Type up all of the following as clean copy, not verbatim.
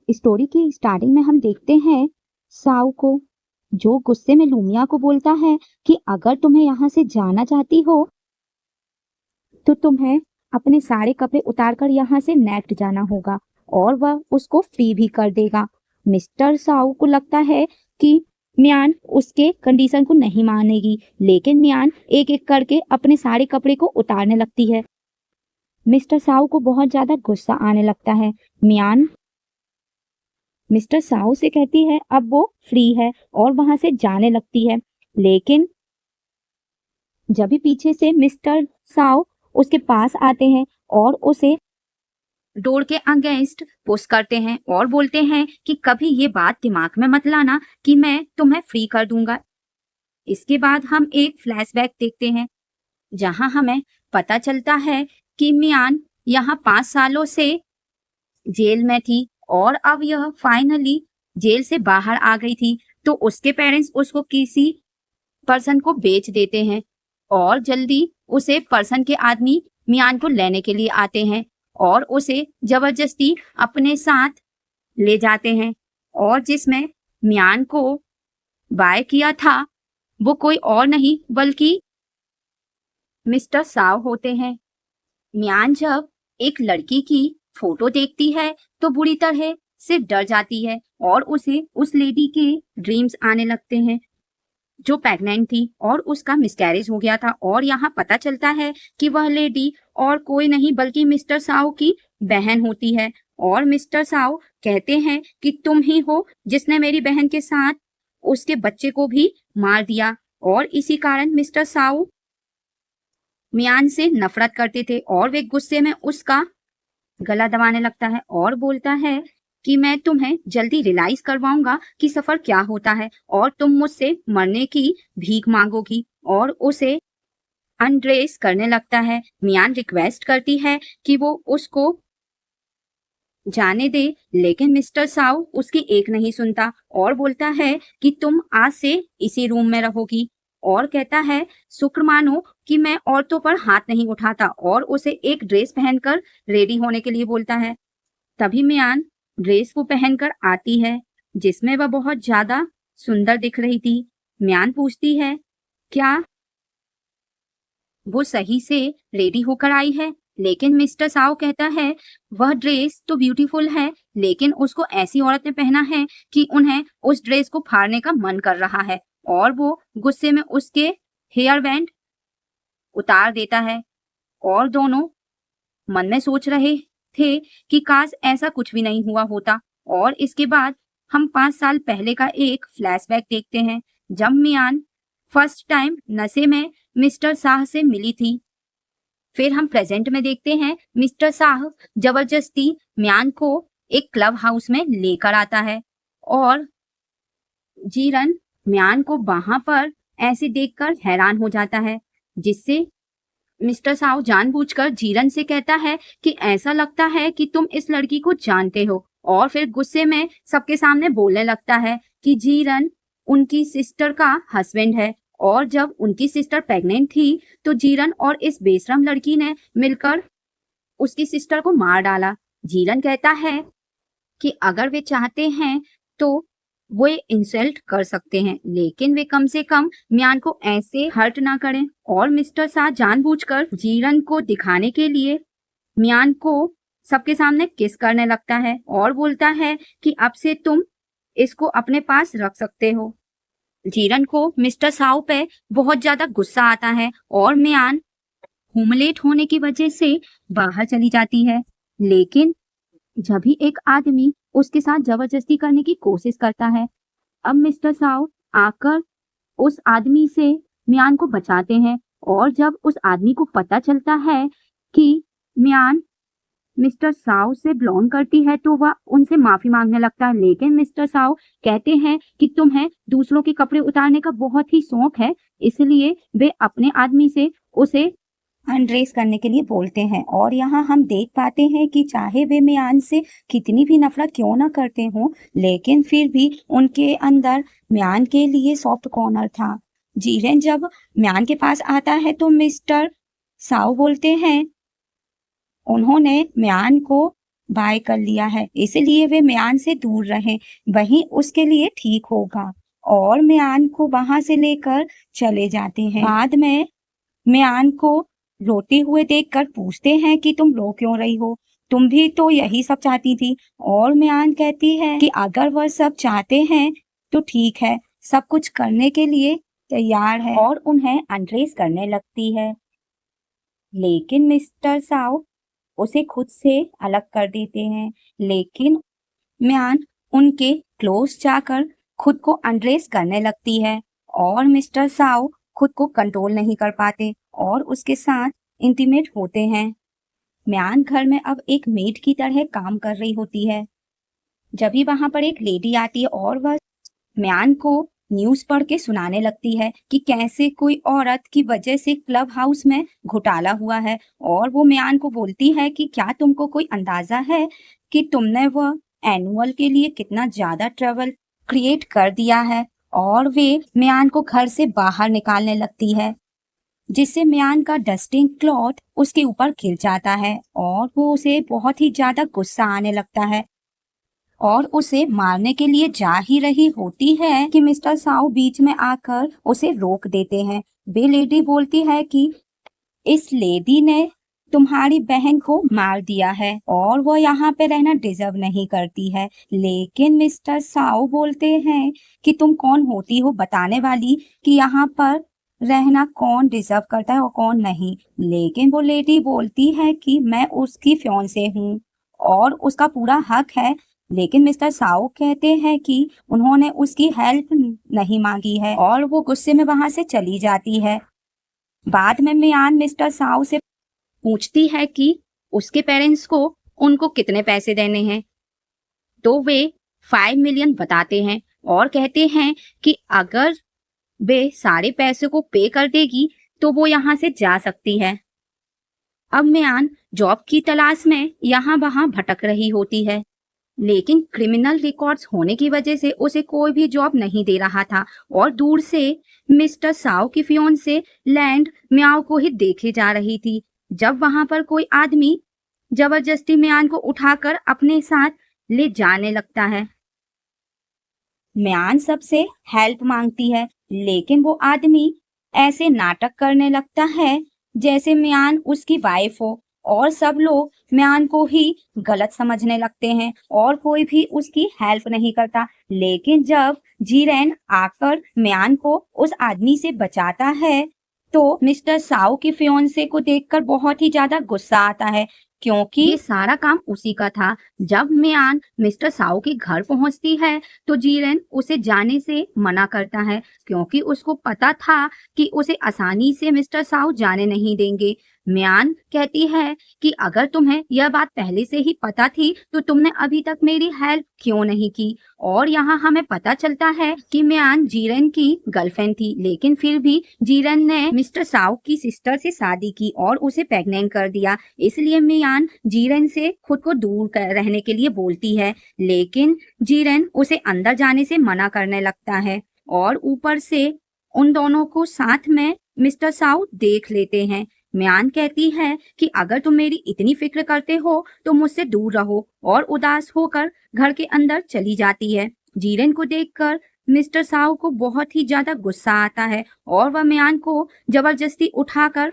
Story की starting में हम देखते हैं साउ को, जो गुस्से में लूमिया को बोलता है कि अगर तुम्हें यहाँ से जाना चाहती हो तो तुम्हें अपने सारे कपड़े उतारकर यहाँ से नेक्ट जाना होगा और वह उसको फ्री भी कर देगा। मिस्टर साउ को लगता है कि मियान उसके कंडीशन को नहीं मानेगी, लेकिन मियान एक एक करके अपने सारे कपड़े को उतारने लगती है। मिस्टर साउ को बहुत ज्यादा गुस्सा आने लगता है। मियान मिस्टर साउ से कहती है अब वो फ्री है और वहां से जाने लगती है, लेकिन जब भी पीछे से मिस्टर साउ उसके पास आते हैं और उसे डोर के अगेंस्ट पुश करते हैं और बोलते हैं कि कभी ये बात दिमाग में मत लाना कि मैं तुम्हें फ्री कर दूंगा। इसके बाद हम एक फ्लैशबैक देखते हैं जहां हमें पता चलता है कि मियान यहाँ 5 सालों से जेल में थी और अब यह फाइनली जेल से बाहर आ गई थी, तो उसके पेरेंट्स उसको किसी पर्सन को बेच देते हैं और जल्दी उसे पर्सन के आदमी मियान को लेने के लिए आते हैं और उसे जबरदस्ती अपने साथ ले जाते हैं। और जिसमें मियान को बाय किया था वो कोई और नहीं बल्कि मिस्टर साव होते हैं। मियान जब एक लड़की की फोटो देखती है तो बुरी तरह से डर जाती है और उसे उस लेडी के ड्रीम्स आने लगते हैं जो प्रेग्नेंट थी और उसका मिसकैरेज हो गया था। और यहाँ पता चलता है कि वह लेडी और कोई नहीं बल्कि मिस्टर साव की बहन होती है और मिस्टर साव कहते हैं कि तुम ही हो जिसने मेरी बहन के साथ उसके बच्चे को भी मार दिया। और इसी कारण मिस्टर साव मियान से नफरत करते थे और वे गुस्से में उसका गला दबाने लगता है और बोलता है कि मैं तुम्हें जल्दी रियलाइज करवाऊंगा कि सफर क्या होता है और तुम मुझसे मरने की भीख मांगोगी। और उसे अनड्रेस करने लगता है। मियान रिक्वेस्ट करती है कि वो उसको जाने दे, लेकिन मिस्टर साव उसकी एक नहीं सुनता और बोलता है कि तुम आज से इसी रूम में रहोगी और कहता है शुक्र मानो कि मैं औरतों पर हाथ नहीं उठाता और उसे एक ड्रेस पहनकर रेडी होने के लिए बोलता है। तभी मियान ड्रेस को पहनकर आती है जिसमें वह बहुत ज्यादा सुंदर दिख रही थी। मियान पूछती है क्या वो सही से रेडी होकर आई है, लेकिन मिस्टर साव कहता है वह ड्रेस तो ब्यूटीफुल है लेकिन उसको ऐसी औरत ने पहना है कि उन्हें उस ड्रेस को फाड़ने का मन कर रहा है और वो गुस्से में उसके हेयर बैंड उतार देता है। और दोनों मन में सोच रहे थे कि काश ऐसा कुछ भी नहीं हुआ होता। और इसके बाद हम 5 साल पहले का एक फ्लैशबैक देखते हैं जब मियान फर्स्ट टाइम नशे में मिस्टर शाह से मिली थी। फिर हम प्रेजेंट में देखते हैं मिस्टर शाह जबरदस्ती मियान को एक क्लब हाउस में लेकर आता है और जीरन मियान को वहां पर ऐसे देखकर हैरान हो जाता है, जिससे मिस्टर साव जानबूझकर जीरन से कहता है कि ऐसा लगता है कि तुम इस लड़की को जानते हो और फिर गुस्से में सबके सामने बोलने लगता है कि जीरन उनकी सिस्टर का हस्बैंड है और जब उनकी सिस्टर प्रेग्नेंट थी तो जीरन और इस बेशरम लड़की ने मिलकर उसकी सिस्टर को मार डाला। जीरन कहता है कि अगर वे चाहते हैं तो वो इंसल्ट कर सकते हैं, लेकिन वे कम से कम मियान को ऐसे हर्ट ना करें। और मिस्टर शाह जानबूझकर जीरन को दिखाने के लिए मियान को सबके सामने किस करने लगता है और बोलता है कि अब से तुम इसको अपने पास रख सकते हो। जीरन को मिस्टर साव पे बहुत ज्यादा गुस्सा आता है और मियान हुमलेट होने की वजह से बाहर चली जाती है, लेकिन जब भी एक आदमी उसके साथ जबरदस्ती करने की कोशिश करता है। अब मिस्टर साव आकर उस आदमी से मियान को बचाते हैं और जब उस आदमी को पता चलता है कि मियान मिस्टर साव से बिलोंग करती है तो वह उनसे माफी मांगने लगता है, लेकिन मिस्टर साव कहते हैं कि तुम्हें दूसरों के कपड़े उतारने का बहुत ही शौक है, इसलिए वे अपने आदमी से उसे अनड्रेस करने के लिए बोलते हैं। और यहाँ हम देख पाते हैं कि चाहे वे मियान से कितनी भी नफरत क्यों ना करते हों, लेकिन फिर भी उनके अंदर मियान के लिए सॉफ्ट कॉर्नर था। जीरन जब मियान के पास आता है तो मिस्टर साव बोलते हैं उन्होंने मियान को बाय कर लिया है, इसलिए वे म्यान से दूर रहें, वही उसके लिए ठीक होगा। और म्यान को वहां से लेकर चले जाते हैं। बाद में म्यान को रोते हुए देखकर पूछते हैं कि तुम रो क्यों रही हो, तुम भी तो यही सब चाहती थी। और म्यान कहती है कि अगर वह सब चाहते हैं तो ठीक है, सब कुछ करने के लिए तैयार है, और उन्हें अनड्रेस करने लगती है। लेकिन मिस्टर साउ उसे खुद से अलग कर देते हैं। लेकिन म्यान उनके क्लोज जाकर खुद को अनड्रेस करने लगती है, और मिस्टर साउ खुद को कंट्रोल नहीं कर पाते और उसके साथ इंटीमेट होते हैं। म्यान घर में अब एक मेड की तरह काम कर रही होती है। जब भी वहां पर एक लेडी आती है और वह म्यान को न्यूज पढ़ के सुनाने लगती है कि कैसे कोई औरत की वजह से क्लब हाउस में घोटाला हुआ है, और वो म्यान को बोलती है कि क्या तुमको कोई अंदाजा है कि तुमने वह एनुअल के लिए कितना ज्यादा ट्रबल क्रिएट कर दिया है। और वे म्यान को घर से बाहर निकालने लगती है, जिससे म्यान का डस्टिंग क्लॉथ उसके ऊपर गिर जाता है और वो उसे बहुत ही ज्यादा गुस्सा आने लगता है और उसे मारने के लिए जा ही रही होती है कि मिस्टर साउ बीच में आकर उसे रोक देते हैं। वे लेडी बोलती है कि इस लेडी ने तुम्हारी बहन को मार दिया है और वो यहाँ पे रहना डिजर्व नहीं करती है। लेकिन मिस्टर साउ बोलते हैं कि तुम कौन होती हो बताने वाली कि यहाँ पर रहना कौन डिजर्व करता है और कौन नहीं। लेकिन वो लेडी बोलती है कि मैं उसकी फियांसे हूँ और उसका पूरा हक है। लेकिन मिस्टर साउ कहते हैं कि उन्होंने उसकी हेल्प नहीं मांगी है और वो गुस्से में वहां से चली जाती है। बाद में म्यान मिस्टर साउ से पूछती है कि उसके पेरेंट्स को उनको कितने पैसे देने हैं, तो वे 5 मिलियन बताते हैं और कहते हैं कि अगर वे सारे पैसे को पे कर देगी तो वो यहाँ से जा सकती है। अब म्यान जॉब की तलाश में यहाँ वहाँ भटक रही होती है, लेकिन क्रिमिनल रिकॉर्ड्स होने की वजह से उसे कोई भी जॉब नहीं दे रहा था और दूर से मिस्टर साउ की फियोंसे लैंड म्याओ को ही देखे जा रही थी। जब वहां पर कोई आदमी जबरदस्ती म्यान को उठाकर अपने साथ ले जाने लगता है। म्यान सबसे हेल्प मांगती है, लेकिन वो आदमी ऐसे नाटक करने लगता है जैसे म्यान उसकी वाइफ हो और सब लोग म्यान को ही गलत समझने लगते हैं और कोई भी उसकी हेल्प नहीं करता। लेकिन जब जीरेन आकर म्यान को उस आदमी से बचाता है तो मिस्टर साउ की फियोंसे को देखकर बहुत ही ज्यादा गुस्सा आता है, क्योंकि ये सारा काम उसी का था। जब म्यान मिस्टर साउ के घर पहुंचती है तो जीरेन उसे जाने से मना करता है, क्योंकि उसको पता था कि उसे आसानी से मिस्टर साउ जाने नहीं देंगे। म्यान कहती है कि अगर तुम्हें यह बात पहले से ही पता थी तो तुमने अभी तक मेरी हेल्प क्यों नहीं की। और यहाँ हमें पता चलता है कि म्यान जीरेन की गर्लफ्रेंड थी, लेकिन फिर भी जीरेन ने मिस्टर साउ की सिस्टर से शादी की और उसे प्रेग्नेंट कर दिया। इसलिए म्यान जीरेन से खुद को दूर रहने के लिए बोलती है, लेकिन जीरेन उसे अंदर जाने से मना करने लगता है और ऊपर से उन दोनों को साथ में मिस्टर साउ देख लेते हैं। म्यान कहती है कि अगर तुम मेरी इतनी फिक्र करते हो तो मुझसे दूर रहो, और उदास होकर घर के अंदर चली जाती है। जीरेन को देखकर मिस्टर साउ को बहुत ही ज्यादा गुस्सा आता है और वह म्यान को जबरदस्ती उठाकर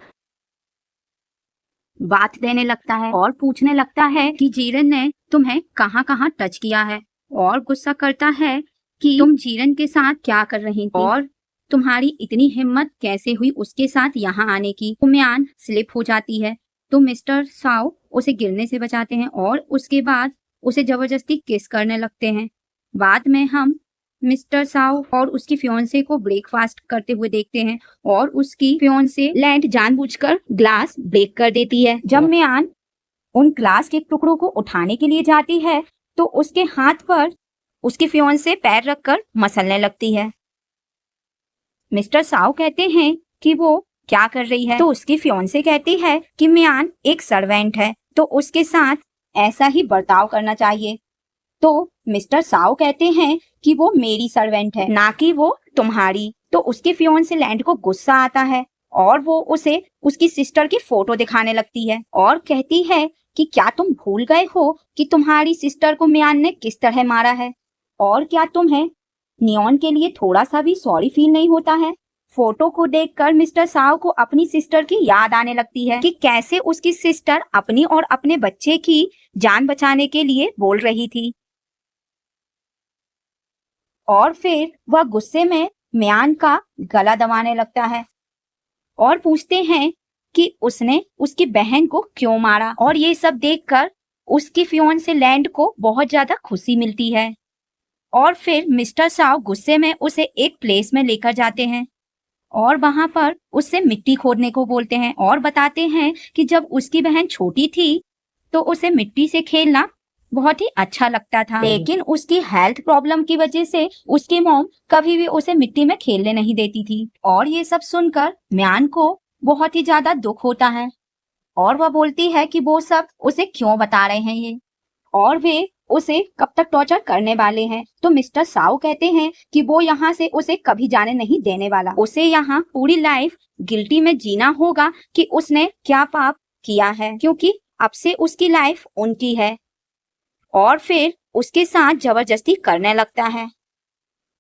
बात देने लगता है और पूछने लगता है कि जीरेन ने तुम्हें कहाँ कहाँ टच किया है, और गुस्सा करता है कि तुम जीरेन के साथ क्या कर रही थी और तुम्हारी इतनी हिम्मत कैसे हुई उसके साथ यहाँ आने की। तो म्यान स्लिप हो जाती है तो मिस्टर साउ उसे गिरने से बचाते हैं और उसके बाद उसे जबरदस्ती किस करने लगते हैं। बाद में हम मिस्टर साउ और उसकी फियोंसे को ब्रेकफास्ट करते हुए देखते हैं और उसकी फियोंसे लैंड जानबूझकर ग्लास ब्रेक कर देती है। जब म्यान उन ग्लास के टुकड़ों को उठाने के लिए जाती है तो उसके हाथ पर उसकी फियोंसे पैर रखकर मसलने लगती है। मिस्टर साउ कहते हैं कि वो क्या कर रही है, तो उसकी फियोंसे कहती है कि म्यान एक सर्वेंट है तो उसके साथ ऐसा ही बर्ताव करना चाहिए। तो मिस्टर साउ कहते हैं कि वो मेरी सर्वेंट है, ना कि वो तुम्हारी। तो उसकी फियोंसे लैंड को गुस्सा आता है और वो उसे उसकी सिस्टर की फोटो दिखाने लगती है और कहती है कि क्या तुम भूल गए हो कि तुम्हारी सिस्टर को म्यान ने किस तरह मारा है? और क्या तुम्हें नियॉन के लिए थोड़ा सा भी सॉरी फील नहीं होता है? फोटो को देखकर मिस्टर साव को अपनी सिस्टर की याद आने लगती है कि कैसे उसकी सिस्टर अपनी और अपने बच्चे की जान बचाने के लिए बोल रही थी। और फिर वह गुस्से में म्यान का गला दबाने लगता है और पूछते हैं कि उसने उसकी बहन को क्यों मारा। और ये सब देखकर उसकी फियोंसे लैंड को बहुत ज्यादा खुशी मिलती है। और फिर मिस्टर साव गुस्से में उसे एक प्लेस में लेकर जाते हैं और वहां पर उससे मिट्टी खोदने को बोलते हैं और बताते हैं कि जब उसकी बहन छोटी थी तो उसे मिट्टी से खेलना बहुत ही अच्छा लगता था, लेकिन उसकी हेल्थ प्रॉब्लम की वजह से उसकी मॉम कभी भी उसे मिट्टी में खेलने नहीं देती थी। और ये सब सुनकर म्यान को बहुत ही ज्यादा दुख होता है और वह बोलती है कि वो सब उसे क्यों बता रहे हैं ये, और वे उसे कब तक टॉर्चर करने वाले हैं। तो मिस्टर साव कहते हैं कि वो यहाँ से उसे कभी जाने नहीं देने वाला, उसे यहाँ पूरी लाइफ गिल्टी में जीना होगा कि उसने क्या पाप किया है, क्योंकि अब से उसकी लाइफ उनकी है। और फिर उसके साथ जबरदस्ती करने लगता है।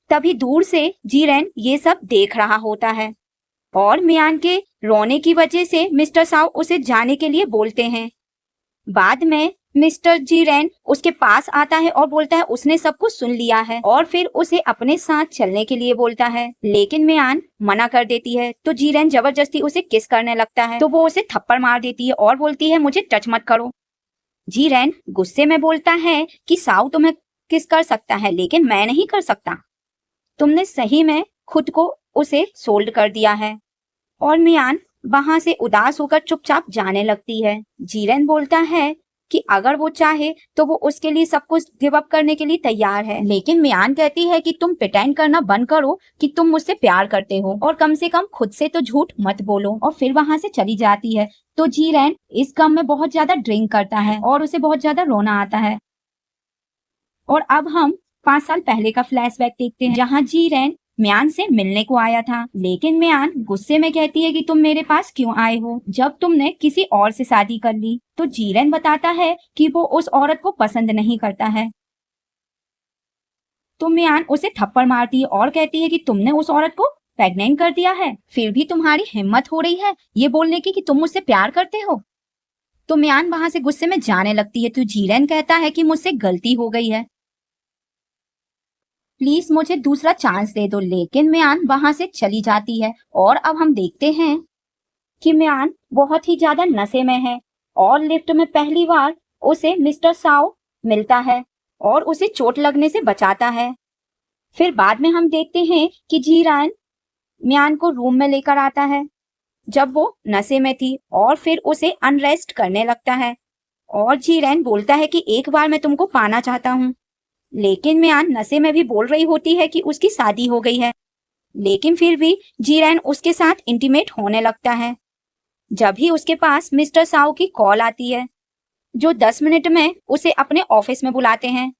तभी दूर से जीरेन ये सब देख रहा होता है और मियान के रोने की वजह से मिस्टर साव उसे जाने के लिए बोलते हैं। बाद में मिस्टर जीरेन उसके पास आता है और बोलता है उसने सब कुछ सुन लिया है और फिर उसे अपने साथ चलने के लिए बोलता है, लेकिन मियान मना कर देती है। तो जीरेन जबरदस्ती उसे किस करने लगता है तो वो उसे थप्पड़ मार देती है और बोलती है मुझे टच मत करो। जीरेन गुस्से में बोलता है कि साव तुम्हें किस कर सकता है लेकिन मैं नहीं कर सकता, तुमने सही में खुद को उसे सोल्ड कर दिया है। और मियान वहां से उदास होकर चुपचाप जाने लगती है। जीरेन बोलता है कि अगर वो चाहे तो वो उसके लिए सब कुछ गिव अप करने के लिए तैयार है, लेकिन मियान कहती है कि तुम प्रिटेंड करना बंद करो कि तुम मुझसे प्यार करते हो और कम से कम खुद से तो झूठ मत बोलो, और फिर वहां से चली जाती है। तो जीरेन इस गम में बहुत ज्यादा ड्रिंक करता है और उसे बहुत ज्यादा रोना आता है। और अब हम 5 साल पहले का फ्लैशबैक देखते हैं जहाँ जीरेन म्यान से मिलने को आया था, लेकिन म्यान गुस्से में कहती है कि तुम मेरे पास क्यों आए हो जब तुमने किसी और से शादी कर ली। तो जीरेन बताता है कि वो उस औरत को पसंद नहीं करता है। तो म्यान उसे थप्पड़ मारती है और कहती है कि तुमने उस औरत को प्रेग्नेंट कर दिया है, फिर भी तुम्हारी हिम्मत हो रही है ये बोलने की कि तुम मुझसे प्यार करते हो। तो म्यान वहां से गुस्से में जाने लगती है। तो जीरेन कहता है कि मुझसे गलती हो गई है, प्लीज मुझे दूसरा चांस दे दो, लेकिन म्यान वहां से चली जाती है। और अब हम देखते हैं कि म्यान बहुत ही ज्यादा नशे में है और लिफ्ट में पहली बार उसे मिस्टर साव मिलता है और उसे चोट लगने से बचाता है। फिर बाद में हम देखते हैं कि जीरान म्यान को रूम में लेकर आता है जब वो नशे में थी और फिर उसे अनरेस्ट करने लगता है। और जीरैन बोलता है कि एक बार मैं तुमको पाना चाहता हूँ, लेकिन म्यान नशे में भी बोल रही होती है कि उसकी शादी हो गई है, लेकिन फिर भी जीरैन उसके साथ इंटीमेट होने लगता है। जब ही उसके पास मिस्टर साव की कॉल आती है जो 10 मिनट में उसे अपने ऑफिस में बुलाते हैं।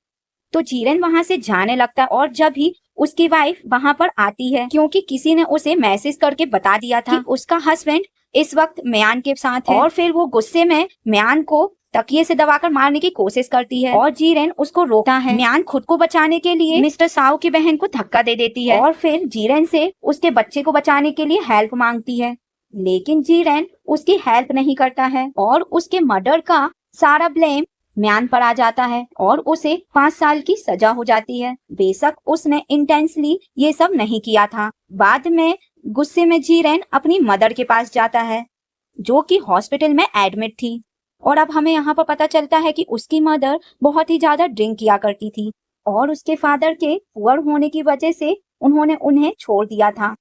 तो जीरन वहां से जाने लगता है और जब ही उसकी वाइफ वहां पर आती है, क्योंकि किसी ने उसे मैसेज करके बता दिया था कि उसका हस्बैंड इस वक्त म्यान के साथ है, और फिर वो गुस्से में म्यान को तकिए से दबाकर मारने की कोशिश करती है और जीरेन उसको रोकता है। म्यान खुद को बचाने के लिए मिस्टर साव की बहन को धक्का दे देती है और फिर जीरेन से उसके बच्चे को बचाने के लिए हेल्प मांगती है, लेकिन जीरेन उसकी हेल्प नहीं करता है और उसके मर्डर का सारा ब्लेम म्यान पर आ जाता है और उसे 5 साल की सजा हो जाती है। बेशक उसने इंटेंसली ये सब नहीं किया था। बाद में गुस्से में जीरेन अपनी मदर के पास जाता है जो कि हॉस्पिटल में एडमिट थी, और अब हमें यहाँ पर पता चलता है कि उसकी मदर बहुत ही ज्यादा ड्रिंक किया करती थी और उसके फादर के पुअर होने की वजह से उन्होंने उन्हें छोड़ दिया था।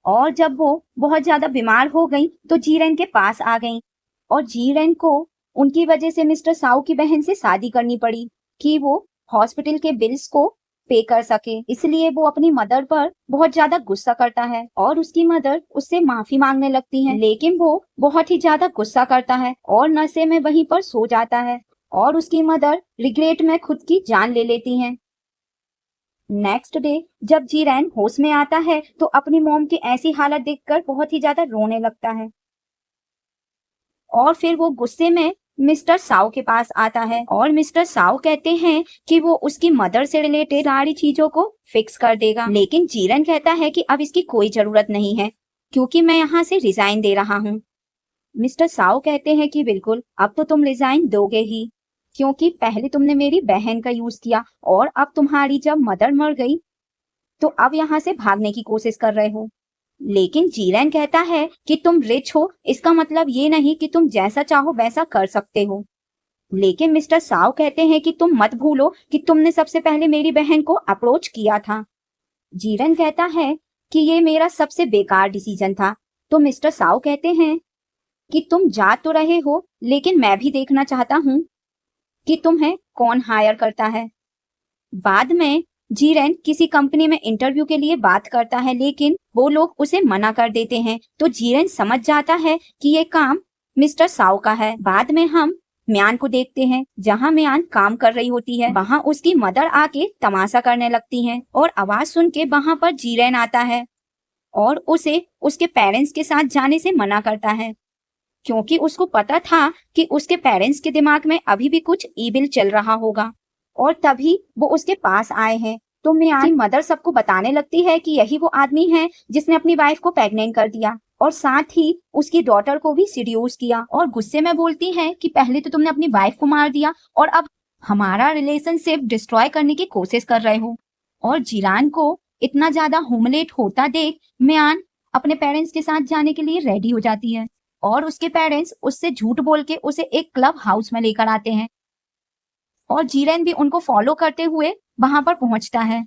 और जब वो बहुत ज्यादा बीमार हो गई तो जीरेन के पास आ गई और जीरेन को उनकी वजह से मिस्टर साव की बहन से शादी करनी पड़ी कि वो हॉस्पिटल के बिल्स को पे कर सके। इसलिए वो अपनी मदर पर बहुत ज्यादा गुस्सा करता है और उसकी मदर उससे माफी मांगने लगती है, लेकिन वो बहुत ही ज्यादा गुस्सा करता है और नशे में वहीं पर सो जाता है और उसकी मदर रिग्रेट में खुद की जान ले लेती हैं। नेक्स्ट डे जब जीरैन होश में आता है तो अपनी मॉम की ऐसी हालत देखकर बहुत ही ज्यादा रोने लगता है और फिर वो गुस्से में मिस्टर साव के पास आता है और मिस्टर साव कहते हैं कि वो उसकी मदर से रिलेटेड सारी चीजों को फिक्स कर देगा। लेकिन जीरन कहता है कि अब इसकी कोई जरूरत नहीं है क्योंकि मैं यहाँ से रिजाइन दे रहा हूँ। मिस्टर साव कहते हैं कि बिल्कुल, अब तो तुम रिजाइन दोगे ही, क्योंकि पहले तुमने मेरी बहन का यूज किया और अब तुम्हारी जब मदर मर गई तो अब यहाँ से भागने की कोशिश कर रहे हो। लेकिन जीरन कहता है कि तुम रिच हो, इसका मतलब ये नहीं कि तुम जैसा चाहो वैसा कर सकते हो। लेकिन मिस्टर साव कहते हैं कि तुम मत भूलो कि तुमने सबसे पहले मेरी बहन को अप्रोच किया था। जीरन कहता है कि ये मेरा सबसे बेकार डिसीजन था। तो मिस्टर साव कहते हैं कि तुम जा तो रहे हो, लेकिन मैं भी देखना चाहता हूँ कि तुम्हें कौन हायर करता है। बाद में जीरन किसी कंपनी में इंटरव्यू के लिए बात करता है, लेकिन वो लोग उसे मना कर देते हैं। तो जीरन समझ जाता है कि ये काम मिस्टर साव का है। बाद में हम म्यान को देखते हैं, जहाँ म्यान काम कर रही होती है। वहाँ उसकी मदर आके तमाशा करने लगती हैं और आवाज सुन के वहाँ पर जीरन आता है और उसे उसके पेरेंट्स के साथ जाने से मना करता है, क्योंकि उसको पता था कि उसके पेरेंट्स के दिमाग में अभी भी कुछ ईविल चल रहा होगा। और तभी वो उसके पास आए हैं। तो म्यान की मदर सबको बताने लगती है कि यही वो आदमी है जिसने अपनी वाइफ को प्रेग्नेंट कर दिया और साथ ही उसकी डॉटर को भी सीड्यूस किया, और गुस्से में बोलती है कि पहले तो तुमने अपनी वाइफ को मार दिया और अब हमारा रिलेशनशिप डिस्ट्रॉय करने की कोशिश कर रहे हो। और जीरान को इतना ज्यादा ह्यूमिलेट होता देख म्यान अपने पेरेंट्स के साथ जाने के लिए रेडी हो जाती है और उसके पेरेंट्स उससे झूठ बोल के उसे एक क्लब हाउस में लेकर आते हैं और जीरन भी उनको फॉलो करते हुए वहां पर पहुंचता है।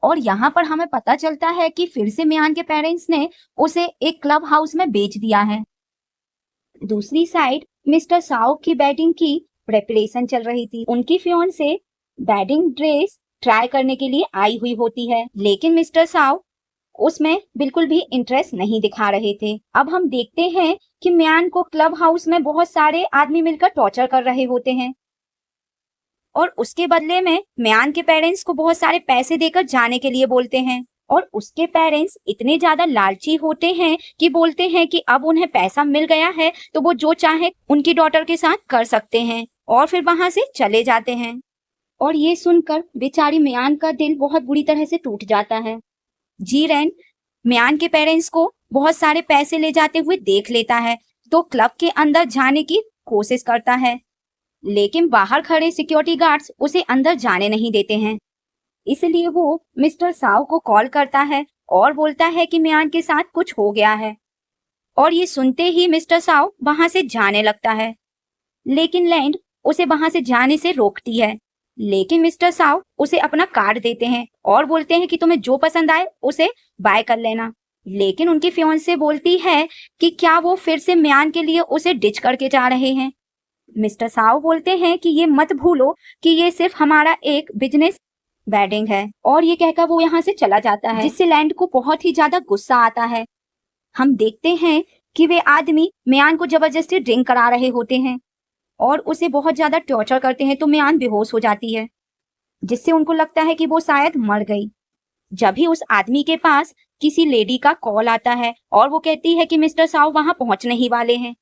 और यहाँ पर हमें पता चलता है कि फिर से म्यान के पेरेंट्स ने उसे एक क्लब हाउस में बेच दिया है। दूसरी साइड मिस्टर साव की वेडिंग की प्रिपरेशन चल रही थी। उनकी फियांसे वेडिंग ड्रेस ट्राई करने के लिए आई हुई होती है, लेकिन मिस्टर साव उसमें बिल्कुल भी इंटरेस्ट नहीं दिखा रहे थे। अब हम देखते हैं कि म्यान को क्लब हाउस में बहुत सारे आदमी मिलकर टॉर्चर कर रहे होते हैं और उसके बदले में म्यान के पेरेंट्स को बहुत सारे पैसे देकर जाने के लिए बोलते हैं। और उसके पेरेंट्स इतने ज्यादा लालची होते हैं कि बोलते हैं कि अब उन्हें पैसा मिल गया है तो वो जो चाहे उनकी डॉटर के साथ कर सकते हैं, और फिर वहां से चले जाते हैं। और ये सुनकर बेचारी म्यान का दिल बहुत बुरी तरह से टूट जाता है। जीरन म्यान के पेरेंट्स को बहुत सारे पैसे ले जाते हुए देख लेता है तो क्लब के अंदर जाने की कोशिश करता है, लेकिन बाहर खड़े सिक्योरिटी गार्ड्स उसे अंदर जाने नहीं देते हैं। इसलिए वो मिस्टर साव को कॉल करता है और बोलता है कि म्यान के साथ कुछ हो गया है। और ये सुनते ही मिस्टर साव वहां से जाने लगता है, लेकिन लैंड उसे वहां से जाने से रोकती है। लेकिन मिस्टर साव उसे अपना कार्ड देते हैं और बोलते हैं कि तुम्हें जो पसंद आए उसे बाय कर लेना। लेकिन उनकी फियांसे बोलती है कि क्या वो फिर से म्यान के लिए उसे डिच करके जा रहे हैं। मिस्टर साव बोलते हैं कि ये मत भूलो कि ये सिर्फ हमारा एक बिजनेस वेडिंग है, और ये कहकर वो यहाँ से चला जाता है, जिससे लैंड को बहुत ही ज्यादा गुस्सा आता है। हम देखते हैं कि वे आदमी म्यान को जबरदस्ती ड्रिंक करा रहे होते हैं और उसे बहुत ज्यादा टॉर्चर करते हैं, तो म्यान बेहोश हो जाती है, जिससे उनको लगता है कि वो शायद मर गई। जब ही उस आदमी के पास किसी लेडी का कॉल आता है और वो कहती है कि मिस्टर साव वहां पहुंचने ही वाले हैं,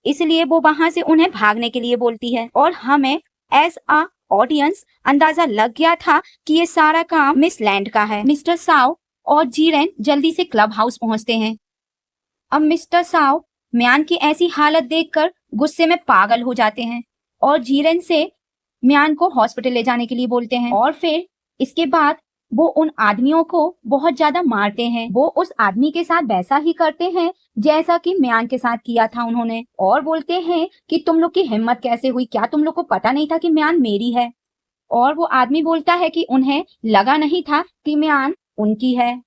इसलिए वो वहां से उन्हें भागने के लिए बोलती है। और हमें एज अ ऑडियंस अंदाजा लग गया था कि ये सारा काम मिस लैंड का है। मिस्टर साव और जीरन जल्दी से क्लब हाउस पहुंचते हैं। अब मिस्टर साव म्यान की ऐसी हालत देखकर गुस्से में पागल हो जाते हैं और जीरन से म्यान को हॉस्पिटल ले जाने के लिए बोलते हैं, और फिर इसके बाद वो उन आदमियों को बहुत ज्यादा मारते हैं। वो उस आदमी के साथ वैसा ही करते हैं जैसा कि म्यान के साथ किया था उन्होंने, और बोलते हैं कि तुम लोग की हिम्मत कैसे हुई, क्या तुम लोग को पता नहीं था कि म्यान मेरी है। और वो आदमी बोलता है कि उन्हें लगा नहीं था कि म्यान उनकी है,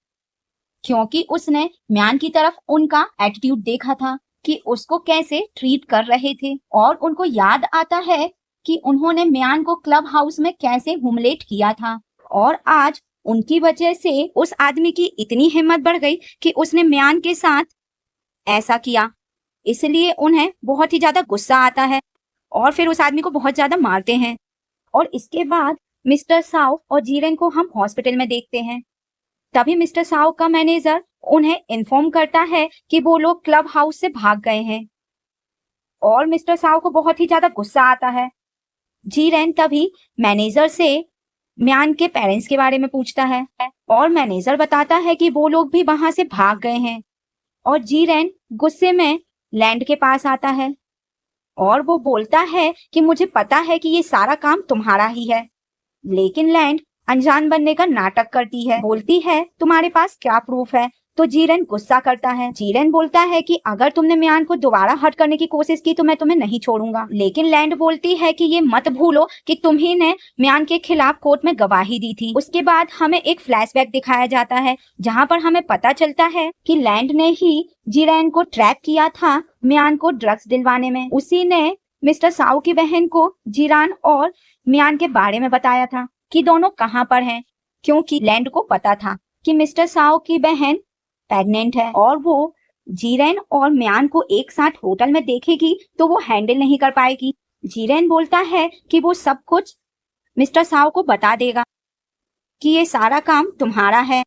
क्योंकि उसने म्यान की तरफ उनका एटीट्यूड देखा था कि उसको कैसे ट्रीट कर रहे थे, और उनको याद आता है कि उन्होंने म्यान को क्लब हाउस में कैसे ह्यूमिलेट किया था, और आज उनकी वजह से उस आदमी की इतनी हिम्मत बढ़ गई कि उसने म्यान के साथ ऐसा किया। इसलिए उन्हें बहुत ही ज्यादा गुस्सा आता है और फिर उस आदमी को बहुत ज्यादा मारते हैं। और इसके बाद मिस्टर साव और जीरन को हम हॉस्पिटल में देखते हैं। तभी मिस्टर साव का मैनेजर उन्हें इन्फॉर्म करता है कि वो लोग क्लब हाउस से भाग गए हैं। और मिस्टर साव को बहुत ही ज्यादा गुस्सा आता है। जीरेन तभी मैनेजर से म्यान के पेरेंट्स के बारे में पूछता है और मैनेजर बताता है कि वो लोग भी वहां से भाग गए हैं। और जीरेन गुस्से में लैंड के पास आता है और वो बोलता है कि मुझे पता है कि ये सारा काम तुम्हारा ही है। लेकिन लैंड अनजान बनने का नाटक करती है, बोलती है तुम्हारे पास क्या प्रूफ है। तो जीरेन गुस्सा करता है। जीरेन बोलता है कि अगर तुमने म्यान को दोबारा हर्ट करने की कोशिश की तो मैं तुम्हें नहीं छोड़ूंगा। लेकिन लैंड बोलती है कि ये मत भूलो कि तुम्ही ने म्यान के खिलाफ कोर्ट में गवाही दी थी। उसके बाद हमें एक फ्लैशबैक दिखाया जाता है जहाँ पर हमें पता चलता है कि लैंड ने ही जीरेन को ट्रैप किया था म्यान को ड्रग्स दिलवाने में। उसी ने मिस्टर साव की बहन को जीरान और म्यान के बारे में बताया था कि दोनों कहाँ पर हैं, क्योंकि लैंड को पता था कि मिस्टर साव की बहन प्रेग्नेंट है और वो जीरेन और म्यान को एक साथ होटल में देखेगी तो वो हैंडल नहीं कर पाएगी। जीरेन बोलता है कि वो सब कुछ मिस्टर साव को बता देगा कि ये सारा काम तुम्हारा है।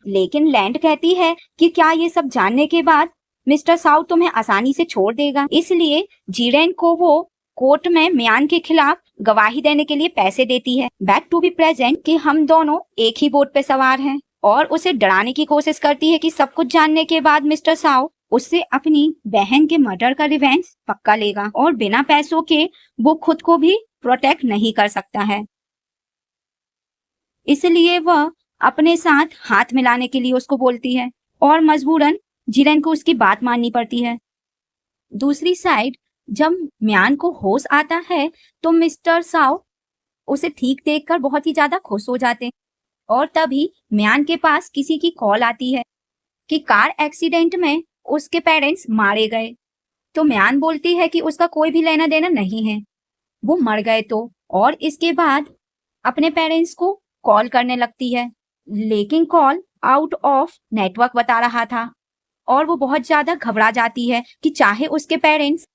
लेकिन लैंड कहती है कि क्या ये सब जानने के बाद मिस्टर साव तुम्हें आसानी से छोड़ देगा। इसलिए जीरेन को वो कोर्ट में म्यान के खिलाफ गवाही देने के लिए पैसे देती है। बैक टू बी प्रेजेंट कि हम दोनों एक ही बोट पे सवार हैं और उसे डराने की कोशिश करती है कि सब कुछ जानने के बाद मिस्टर साव उससे अपनी बहन के मर्डर का रिवेंज पक्का लेगा और बिना पैसों के वो खुद को भी प्रोटेक्ट नहीं कर सकता है। इसलिए वह अपने साथ हाथ मिलाने के लिए उसको बोलती है और मजबूरन जीरेन को उसकी बात माननी पड़ती है। दूसरी साइड जब म्यान को होश आता है तो मिस्टर साव उसे ठीक देखकर बहुत ही ज्यादा खुश हो जाते हैं और तभी म्यान के पास किसी की कॉल आती है कि कार एक्सीडेंट में उसके पेरेंट्स मारे गए। तो म्यान बोलती है कि उसका कोई भी लेना देना नहीं है, वो मर गए तो। और इसके बाद अपने पेरेंट्स को कॉल करने लगती है, लेकिन कॉल आउट ऑफ नेटवर्क बता रहा था और वो बहुत ज्यादा घबरा जाती है कि चाहे उसके पेरेंट्स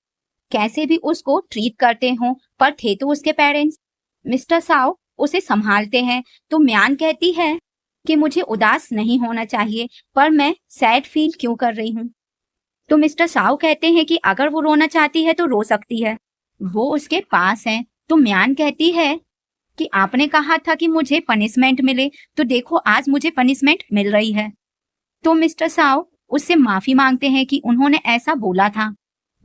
कैसे भी उसको ट्रीट करते हों, पर थे तो उसके पेरेंट्स। मिस्टर साव उसे संभालते हैं। तो म्यान कहती है कि मुझे उदास नहीं होना चाहिए, पर मैं सैड फील क्यों कर रही हूँ। तो मिस्टर साव कहते हैं कि अगर वो रोना चाहती है तो रो सकती है, वो उसके पास है। तो म्यान कहती है कि आपने कहा था कि मुझे पनिशमेंट मिले, तो देखो आज मुझे पनिशमेंट मिल रही है। तो मिस्टर साव उससे माफी मांगते हैं कि उन्होंने ऐसा बोला था।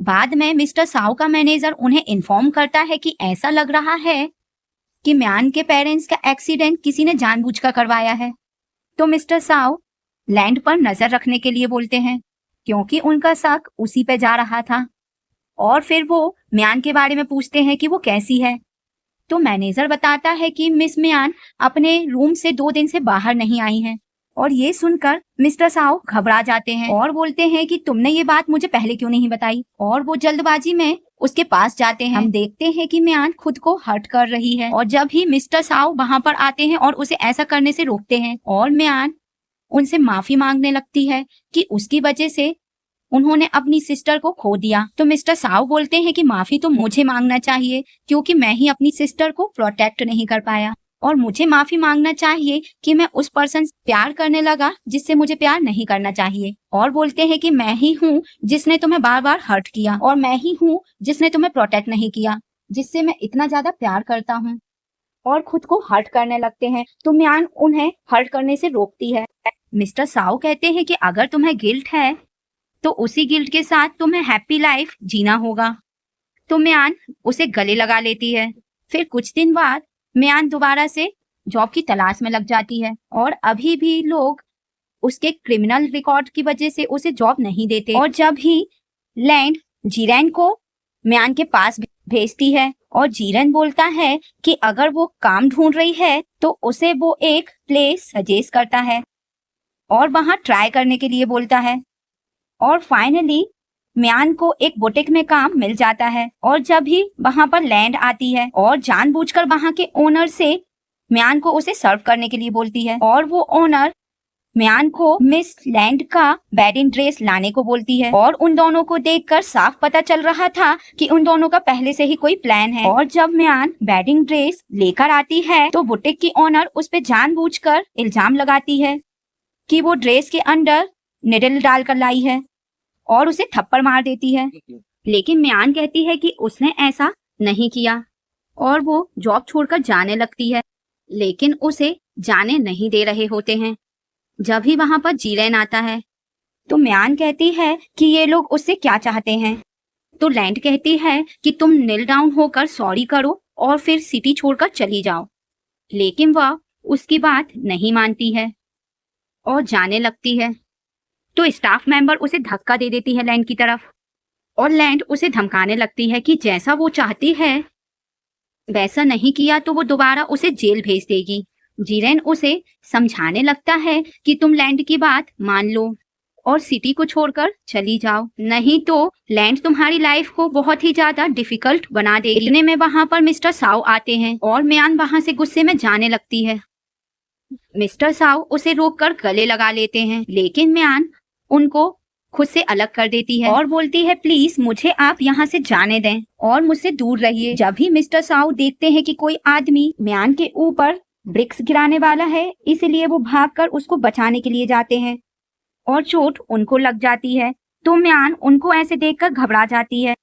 बाद में मिस्टर साव का मैनेजर उन्हें इन्फॉर्म करता है कि ऐसा लग रहा है कि म्यान के पेरेंट्स का एक्सीडेंट किसी ने जानबूझकर करवाया है। तो मिस्टर साव लैंड पर नजर रखने के लिए बोलते हैं क्योंकि उनका शक उसी पे जा रहा था। और फिर वो म्यान के बारे में पूछते हैं कि वो कैसी है। तो मैनेजर बताता है कि मिस म्यान अपने रूम से 2 दिन से बाहर नहीं आई हैं। और ये सुनकर मिस्टर साव घबरा जाते हैं और बोलते हैं कि तुमने ये बात मुझे पहले क्यों नहीं बताई। और वो जल्दबाजी में उसके पास जाते हैं। हम देखते हैं कि म्यान खुद को हर्ट कर रही है और जब ही मिस्टर साव वहां पर आते हैं और उसे ऐसा करने से रोकते हैं और म्यान उनसे माफी मांगने लगती है कि उसकी वजह से उन्होंने अपनी सिस्टर को खो दिया। तो मिस्टर साव बोलते हैं कि माफी तो मुझे मांगना चाहिए क्योंकि मैं ही अपनी सिस्टर को प्रोटेक्ट नहीं कर पाया, और मुझे माफी मांगना चाहिए कि मैं उस पर्सन से प्यार करने लगा जिससे मुझे प्यार नहीं करना चाहिए। और बोलते हैं कि मैं ही हूँ जिसने तुम्हें बार बार हर्ट किया और मैं ही हूँ जिसने तुम्हें प्रोटेक्ट नहीं किया, जिससे मैं इतना ज्यादा प्यार करता हूँ। और खुद को हर्ट करने लगते हैं। तो म्यान उन्हें हर्ट करने से रोकती है। मिस्टर साव कहते हैं कि अगर तुम्हें गिल्ट है तो उसी गिल्ट के साथ तुम्हें हैप्पी लाइफ जीना होगा। तो म्यान उसे गले लगा लेती है। फिर कुछ दिन बाद म्यान दोबारा से जॉब की तलाश में लग जाती है और अभी भी लोग उसके क्रिमिनल रिकॉर्ड की वजह से उसे जॉब नहीं देते। और जब ही लैंड जीरेन को म्यान के पास भेजती है और जीरेन बोलता है कि अगर वो काम ढूंढ रही है तो उसे वो एक प्लेस सजेस्ट करता है और वहां ट्राई करने के लिए बोलता है। और फाइनली म्यान को एक बुटीक में काम मिल जाता है और जब भी वहां पर लैंड आती है और जानबूझकर वहां के ओनर से म्यान को उसे सर्व करने के लिए बोलती है और वो ओनर म्यान को मिस लैंड का वेडिंग ड्रेस लाने को बोलती है। और उन दोनों को देखकर साफ पता चल रहा था कि उन दोनों का पहले से ही कोई प्लान है। और जब म्यान वेडिंग ड्रेस लेकर आती है तो बुटीक की ओनर उस पे जानबूझकर इल्जाम लगाती है कि वो ड्रेस के अंदर निडल डालकर लाई है और उसे थप्पड़ मार देती है। लेकिन म्यान कहती है कि उसने ऐसा नहीं किया और वो जॉब छोड़कर जाने लगती है, लेकिन उसे जाने नहीं दे रहे होते हैं। जब ही वहां पर जीरेन आता है तो म्यान कहती है कि ये लोग उससे क्या चाहते हैं। तो लैंड कहती है कि तुम नील डाउन होकर सॉरी करो और फिर सिटी छोड़कर चली जाओ। लेकिन वह उसकी बात नहीं मानती है और जाने लगती है। तो स्टाफ मेंबर उसे धक्का दे देती है लैंड की तरफ और लैंड उसे धमकाने लगती है कि जैसा वो चाहती है वैसा नहीं किया तो वो दोबारा उसे जेल भेज देगी। जीरेन उसे समझाने लगता है कि तुम लैंड की बात मान लो और सिटी को छोड़कर चली जाओ, नहीं तो लैंड तुम्हारी लाइफ को बहुत ही ज्यादा डिफिकल्ट बना देगी। इतने में वहां पर मिस्टर साओ आते हैं और म्यान वहां से गुस्से में जाने लगती है। मिस्टर साओ उसे रोककर गले लगा लेते हैं, लेकिन म्यान उनको खुद से अलग कर देती है और बोलती है प्लीज मुझे आप यहाँ से जाने दें और मुझसे दूर रहिए। जब भी मिस्टर साओ देखते हैं कि कोई आदमी म्यान के ऊपर ब्रिक्स गिराने वाला है, इसलिए वो भागकर उसको बचाने के लिए जाते हैं और चोट उनको लग जाती है। तो म्यान उनको ऐसे देखकर घबरा जाती है।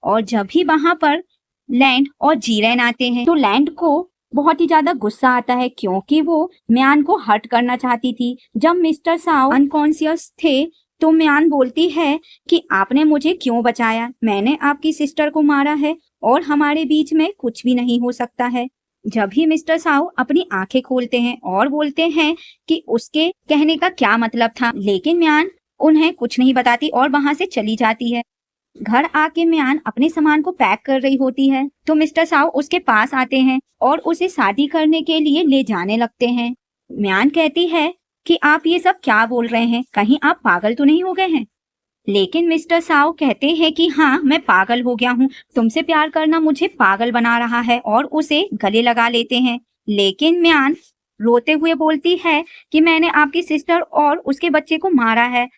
और जब भी वहां पर लैंड और जीरेन आते हैं तो लैंड को बहुत ही ज्यादा गुस्सा आता है, क्योंकि वो म्यान को हर्ट करना चाहती थी। जब मिस्टर साओ अनकॉन्शियस थे तो म्यान बोलती है कि आपने मुझे क्यों बचाया, मैंने आपकी सिस्टर को मारा है और हमारे बीच में कुछ भी नहीं हो सकता है। जब ही मिस्टर साओ अपनी आंखें खोलते हैं और बोलते हैं कि उसके कहने का क्या मतलब था, लेकिन म्यान उन्हें कुछ नहीं बताती और वहां से चली जाती है। घर आके म्यान अपने सामान को पैक कर रही होती है तो मिस्टर साओ उसके पास आते हैं और उसे शादी करने के लिए ले जाने लगते हैं। म्यान कहती है कि आप ये सब क्या बोल रहे हैं, कहीं आप पागल तो नहीं हो गए हैं। लेकिन मिस्टर साओ कहते हैं कि हाँ मैं पागल हो गया हूँ, तुमसे प्यार करना मुझे पागल बना रहा है और उसे गले लगा लेते हैं। लेकिन म्यान रोते हुए बोलती है कि मैंने आपकी सिस्टर और उसके बच्चे को मारा है।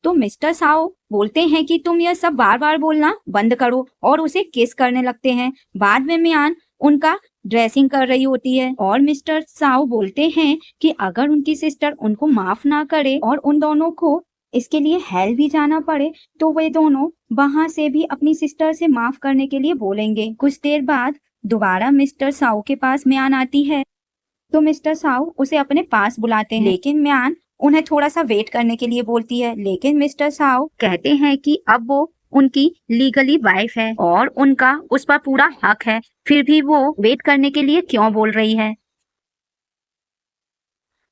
तो मिस्टर साओ बोलते हैं कि तुम यह सब बार बार बोलना बंद करो और उसे किस करने लगते हैं। बाद में म्यान उनका ड्रेसिंग कर रही होती है और मिस्टर साओ बोलते हैं कि अगर उनकी सिस्टर उनको माफ ना करे और उन दोनों को इसके लिए हेल भी जाना पड़े तो वे दोनों वहां से भी अपनी सिस्टर से माफ करने के लिए बोलेंगे। कुछ देर बाद दोबारा मिस्टर साओ के पास म्यान आती है तो मिस्टर साओ उसे अपने पास बुलाते हैं, लेकिन म्यान उन्हें थोड़ा सा वेट करने के लिए बोलती है। लेकिन मिस्टर साओ कहते हैं कि अब वो उनकी लीगली वाइफ है और उनका उस पर पूरा हक है, फिर भी वो वेट करने के लिए क्यों बोल रही है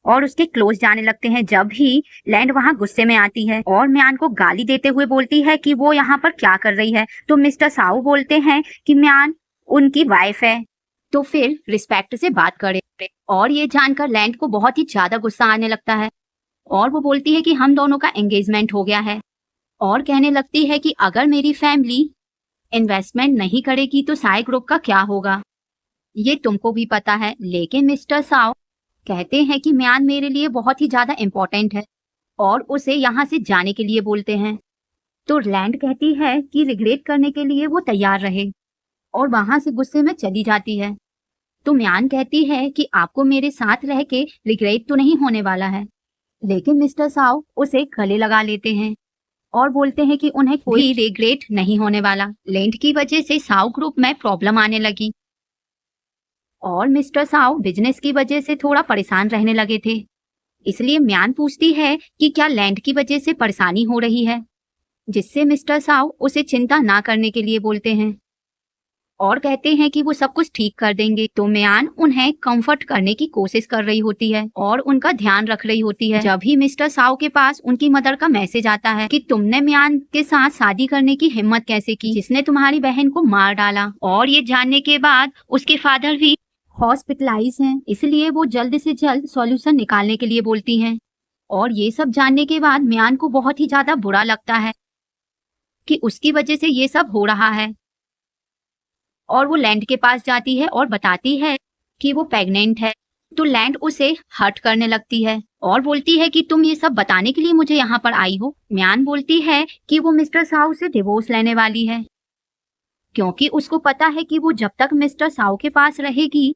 और उसके क्लोज जाने लगते हैं। जब ही लैंड वहां गुस्से में आती है और म्यान को गाली देते हुए बोलती है कि वो यहाँ पर क्या कर रही है, तो मिस्टर साओ बोलते हैं कि म्यान उनकी वाइफ है तो फिर रिस्पेक्ट से बात करे। और ये जानकर लैंड को बहुत ही ज्यादा गुस्सा आने लगता है और वो बोलती है कि हम दोनों का एंगेजमेंट हो गया है और कहने लगती है कि अगर मेरी फैमिली इन्वेस्टमेंट नहीं करेगी तो साई ग्रुप का क्या होगा, ये तुमको भी पता है। लेकिन मिस्टर साओ कहते हैं कि म्यान मेरे लिए बहुत ही ज्यादा इम्पोर्टेंट है और उसे यहाँ से जाने के लिए बोलते हैं। तो लैंड कहती है कि रिग्रेट करने के लिए वो तैयार रहे और वहां से गुस्से में चली जाती है। तो म्यान कहती है कि आपको मेरे साथ रह के रिग्रेट तो नहीं होने वाला है। लेकिन मिस्टर साओ उसे गले लगा लेते हैं और बोलते हैं कि उन्हें कोई रिग्रेट नहीं होने वाला। लैंड की वजह से साओ ग्रुप में प्रॉब्लम आने लगी और मिस्टर साओ बिजनेस की वजह से थोड़ा परेशान रहने लगे थे, इसलिए म्यान पूछती है कि क्या लैंड की वजह से परेशानी हो रही है, जिससे मिस्टर साओ उसे चिंता ना करने के लिए बोलते हैं और कहते हैं कि वो सब कुछ ठीक कर देंगे। तो म्यान उन्हें कंफर्ट करने की कोशिश कर रही होती है और उनका ध्यान रख रही होती है। जब ही मिस्टर साओ के पास उनकी मदर का मैसेज आता है कि तुमने म्यान के साथ शादी करने की हिम्मत कैसे की, जिसने तुम्हारी बहन को मार डाला, और ये जानने के बाद उसके फादर भी हॉस्पिटलाइज हैं, इसलिए वो जल्द से जल्द सॉल्यूशन निकालने के लिए बोलती हैं। और ये सब जानने के बाद म्यान को बहुत ही ज्यादा बुरा लगता है कि उसकी वजह से ये सब हो रहा है और वो लैंड के पास जाती है और बताती है कि वो प्रेग्नेंट है। तो लैंड उसे हर्ट करने लगती है और बोलती है कि तुम ये सब बताने के लिए मुझे यहाँ पर आई हो। म्यान बोलती है कि वो मिस्टर साओ से डिवोर्स लेने वाली है, क्योंकि उसको पता है कि वो जब तक मिस्टर साओ के पास रहेगी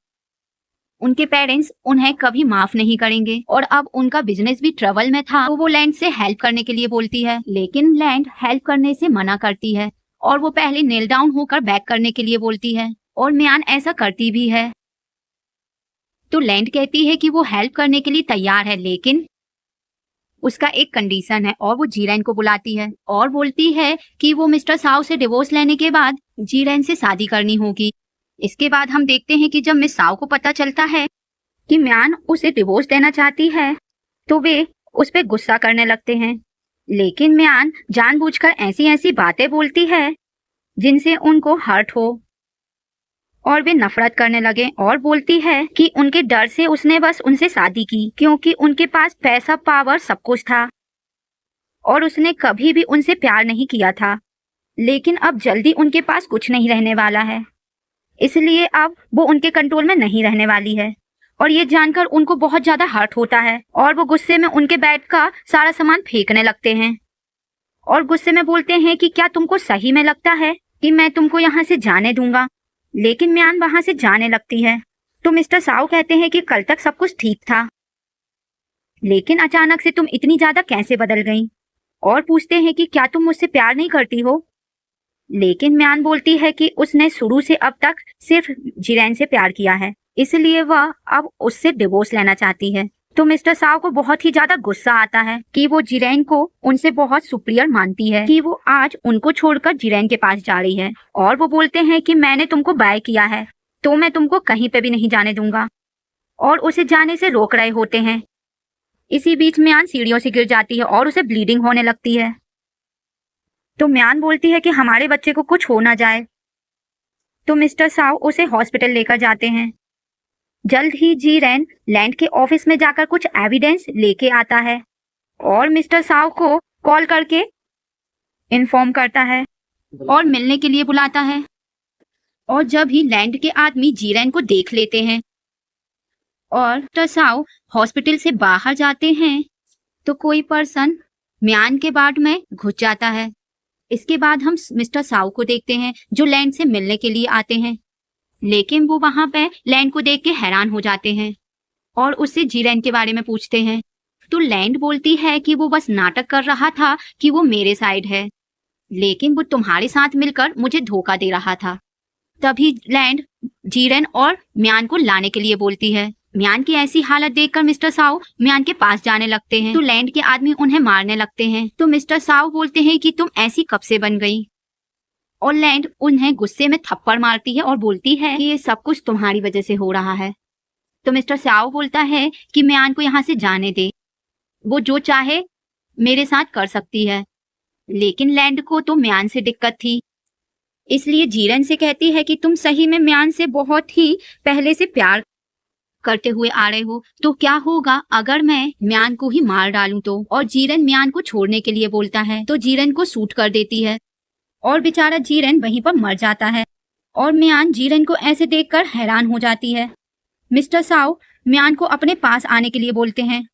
उनके पेरेंट्स उन्हें कभी माफ नहीं करेंगे और अब उनका बिजनेस भी ट्रबल में था, तो वो लैंड से हेल्प करने के लिए बोलती है, लेकिन लैंड हेल्प करने से मना करती है और वो पहले नील डाउन होकर बैक करने के लिए बोलती है और म्यान ऐसा करती भी है। तो लैंड कहती है कि वो हेल्प करने के लिए तैयार है, लेकिन उसका एक कंडीशन है और वो जीरेन को बुलाती है और बोलती है कि वो मिस्टर साव से डिवोर्स लेने के बाद जीरेन से शादी करनी होगी। इसके बाद हम देखते हैं कि जब मिस साव को पता चलता है कि म्यान उसे डिवोर्स देना चाहती है तो वे उस पर गुस्सा करने लगते हैं, लेकिन म्यान जानबूझकर ऐसी ऐसी बातें बोलती है जिनसे उनको हर्ट हो और वे नफरत करने लगे और बोलती है कि उनके डर से उसने बस उनसे शादी की क्योंकि उनके पास पैसा, पावर, सब कुछ था और उसने कभी भी उनसे प्यार नहीं किया था, लेकिन अब जल्दी उनके पास कुछ नहीं रहने वाला है, इसलिए अब वो उनके कंट्रोल में नहीं रहने वाली है। और ये जानकर उनको बहुत ज्यादा हर्ट होता है और वो गुस्से में उनके बेड का सारा सामान फेंकने लगते हैं और गुस्से में बोलते हैं कि क्या तुमको सही में लगता है कि मैं तुमको यहाँ से जाने दूंगा। लेकिन म्यान वहां से जाने लगती है तो मिस्टर साव कहते हैं कि कल तक सब कुछ ठीक था, लेकिन अचानक से तुम इतनी ज्यादा कैसे बदल गई, और पूछते हैं कि क्या तुम मुझसे प्यार नहीं करती हो। लेकिन म्यान बोलती है कि उसने शुरू से अब तक सिर्फ जीरेन से प्यार किया है, इसलिए वह अब उससे डिवोर्स लेना चाहती है। तो मिस्टर साव को बहुत ही ज्यादा गुस्सा आता है कि वो जीरेन को उनसे बहुत सुपीरियर मानती है कि वो आज उनको छोड़कर जीरेन के पास जा रही है और वो बोलते हैं कि मैंने तुमको बाय किया है तो मैं तुमको कहीं पे भी नहीं जाने दूंगा और उसे जाने से रोक रहे होते हैं। इसी बीच म्यान सीढ़ियों से गिर जाती है और उसे ब्लीडिंग होने लगती है। तो म्यान बोलती है कि हमारे बच्चे को कुछ हो ना जाए, तो मिस्टर साव उसे हॉस्पिटल लेकर जाते हैं। जल्द ही जीरेन लैंड के ऑफिस में जाकर कुछ एविडेंस लेके आता है और मिस्टर साव को कॉल करके इन्फॉर्म करता है और मिलने के लिए बुलाता है। और जब ही लैंड के आदमी जीरेन को देख लेते हैं और मिस्टर साव हॉस्पिटल से बाहर जाते हैं तो कोई पर्सन म्यान के वार्ड में घुस जाता है। इसके बाद हम मिस्टर साव को देखते हैं जो लैंड से मिलने के लिए आते हैं, लेकिन वो वहां पे लैंड को देख के हैरान हो जाते हैं और उससे जीरेन के बारे में पूछते हैं। तो लैंड बोलती है कि वो बस नाटक कर रहा था कि वो मेरे साइड है, लेकिन वो तुम्हारे साथ मिलकर मुझे धोखा दे रहा था। तभी लैंड जीरेन और म्यान को लाने के लिए बोलती है। म्यान की ऐसी हालत देखकर मिस्टर साव म्यान के पास जाने लगते हैं तो लैंड के आदमी उन्हें मारने लगते हैं। तो मिस्टर साव बोलते हैं कि तुम ऐसी कब से बन गई, और लैंड उन्हें गुस्से में थप्पड़ मारती है और बोलती है कि ये सब कुछ तुम्हारी वजह से हो रहा है। तो मिस्टर साव बोलता है कि म्यान को यहाँ से जाने दे, वो जो चाहे मेरे साथ कर सकती है। लेकिन लैंड को तो म्यान से दिक्कत थी, इसलिए जीरेन से कहती है कि तुम सही में म्यान से बहुत ही पहले से प्यार करते हुए आ रहे हो, तो क्या होगा अगर मैं म्यान को ही मार डालूं तो। और जीरेन म्यान को छोड़ने के लिए बोलता है तो जीरेन को शूट कर देती है और बेचारा जीरेन वहीं पर मर जाता है और म्यान जीरेन को ऐसे देखकर हैरान हो जाती है। मिस्टर साव म्यान को अपने पास आने के लिए बोलते हैं,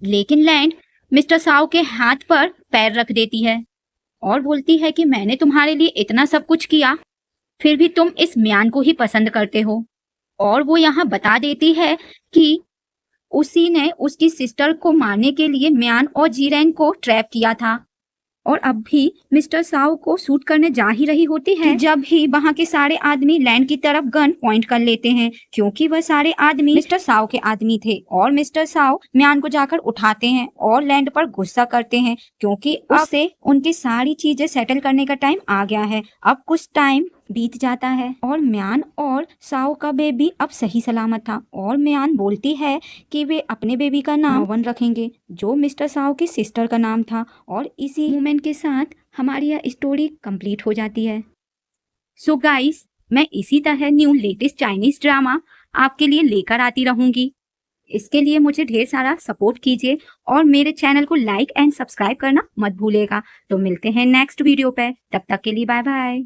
लेकिन लैंड मिस्टर साव के हाथ पर पैर रख देती है और बोलती है कि मैंने तुम्हारे लिए इतना सब कुछ किया, फिर भी तुम इस म्यान को ही पसंद करते हो। और वो यहाँ बता देती है कि उसी ने उसकी सिस्टर को मारने के लिए म्यान और जीरेन को ट्रैप किया था और अब भी मिस्टर साव को शूट करने जा ही रही होती है जब ही वहां के सारे आदमी लैंड की तरफ गन पॉइंट कर लेते हैं, क्योंकि वह सारे आदमी मिस्टर साव के आदमी थे। और मिस्टर साव म्यान को जाकर उठाते हैं और लैंड पर गुस्सा करते हैं क्योंकि उससे उनकी सारी चीजें सेटल करने का टाइम आ गया है। अब कुछ टाइम बीत जाता है और म्यान और साव का बेबी अब सही सलामत था और म्यान बोलती है कि वे अपने बेबी का नाम नोवन रखेंगे जो मिस्टर साव की सिस्टर का नाम था। और इसी मोमेंट के साथ हमारी यह स्टोरी कंप्लीट हो जाती है। सो गाइस, मैं इसी तरह न्यू लेटेस्ट चाइनीज ड्रामा आपके लिए लेकर आती रहूंगी। इसके लिए मुझे ढेर सारा सपोर्ट कीजिए और मेरे चैनल को लाइक एंड सब्सक्राइब करना मत भूलिएगा। तो मिलते हैं नेक्स्ट वीडियो पे, तब तक के लिए बाय बाय।